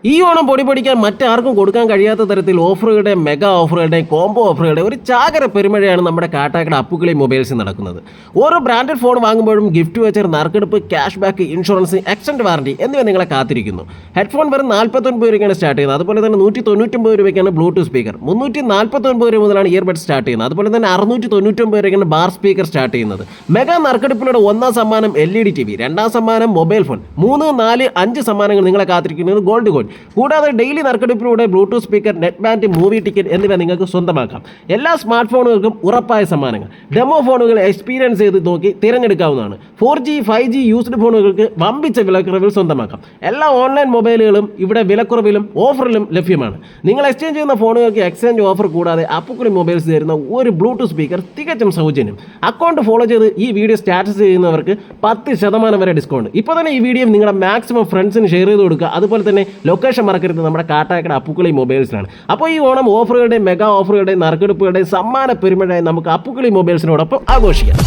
ഈ ഓണം പൊടി പൊടിക്കാൻ മറ്റാർക്കും കൊടുക്കാൻ കഴിയാത്ത തരത്തിൽ ഓഫറുകളുടെയും മെഗാ ഓഫറുകളുടെയും കോംബോ ഓഫറുകളുടെയും ഒരു ചാകര പെരുമഴയാണ് നമ്മുടെ കാട്ടാക്കട അപ്പുക്കിളി മൊബൈൽസിൽ നടക്കുന്നത്. ഓരോ ബ്രാൻഡഡ് ഫോൺ വാങ്ങുമ്പോഴും ഗിഫ്റ്റ് വച്ചർ, നറുക്കെടുപ്പ്, cash back, insurance, extend warranty എന്നിവ നിങ്ങളെ കാത്തിരിക്കുന്നു. ഹെഡ്ഫോൺ വെറും 49 രൂപയ്ക്കാണ് സ്റ്റാർട്ട് ചെയ്യുന്നത്. അതുപോലെ തന്നെ 199 രൂപയ്ക്കാണ് ബ്ലൂടൂത്ത് സ്പീക്കർ, 349 രൂപ മുതലാണ് ഇയർബഡ് സ്റ്റാർട്ട് ചെയ്യുന്നത്. അതുപോലെ തന്നെ 699 രൂപയ്ക്കാണ് ബാർ സ്പീക്കർ സ്റ്റാർട്ട് ചെയ്യുന്നത്. മെഗാ നറുക്കെടുപ്പിലൂടെ ഒന്നാം സമ്മാനം LED TV, രണ്ടാം സമ്മാനം മൊബൈൽ ഫോൺ, 3, 4, 5 സമ്മാനങ്ങൾ നിങ്ങളെ കാത്തിരിക്കുന്നത് ഗോൾഡ് കോയിൻ. കൂടാതെ ഡെയിലി നറുക്കെടുപ്പിലൂടെ Bluetooth speaker, net band, movie ticket എന്നിവ നിങ്ങൾക്ക് സ്വന്തമാക്കാം. എല്ലാ സ്മാർട്ട് ഫോണുകൾക്കും ഉറപ്പായ സമ്മാനങ്ങൾ. ഡെമോ ഫോണുകൾ എക്സ്പീരിയൻസ് ചെയ്ത് നോക്കി തിരഞ്ഞെടുക്കാവുന്നതാണ്. 4G, 5G യൂസ്ഡ് ഫോണുകൾക്ക് വമ്പിച്ച വിലക്കുറവിൽ സ്വന്തമാക്കാം. എല്ലാ ഓൺലൈൻ മൊബൈലുകളും ഇവിടെ വിലക്കുറവിലും ഓഫറിലും ലഭ്യമാണ്. നിങ്ങൾ എക്സ്ചേഞ്ച് ചെയ്യുന്ന ഫോണുകൾക്ക് എക്സ്ചേഞ്ച് ഓഫർ കൂടാതെ അപ്പുക്കുളി മൊബൈൽസ് തരുന്ന ഒരു ബ്ലൂടൂത്ത് സ്പീക്കർ തികച്ചും സൗജന്യം. അക്കൗണ്ട് ഫോളോ ചെയ്ത് ഈ വീഡിയോ സ്റ്റാറ്റസ് ചെയ്യുന്നവർക്ക് 10% വരെ ഡിസ്കൗണ്ട്. ഇപ്പോൾ തന്നെ ഈ വീഡിയോ നിങ്ങളുടെ മാക്സിമം ഫ്രണ്ട്സിന് ഷെയർ ചെയ്ത് കൊടുക്കുക. അതുപോലെ തന്നെ ലൊക്കേഷൻ മറക്കരുത്, നമ്മുടെ കാട്ടാക്കട അപ്പുക്കിളി മൊബൈൽസിലാണ്. അപ്പോൾ ഈ ഓണം ഓഫറുകളുടെയും മെഗാ ഓഫറുകളുടെയും നറുക്കെടുപ്പുകളുടെയും സമ്മാന പെരുമഴയായി നമുക്ക് അപ്പുക്കിളി മൊബൈൽസിനോടൊപ്പം ആഘോഷിക്കാം.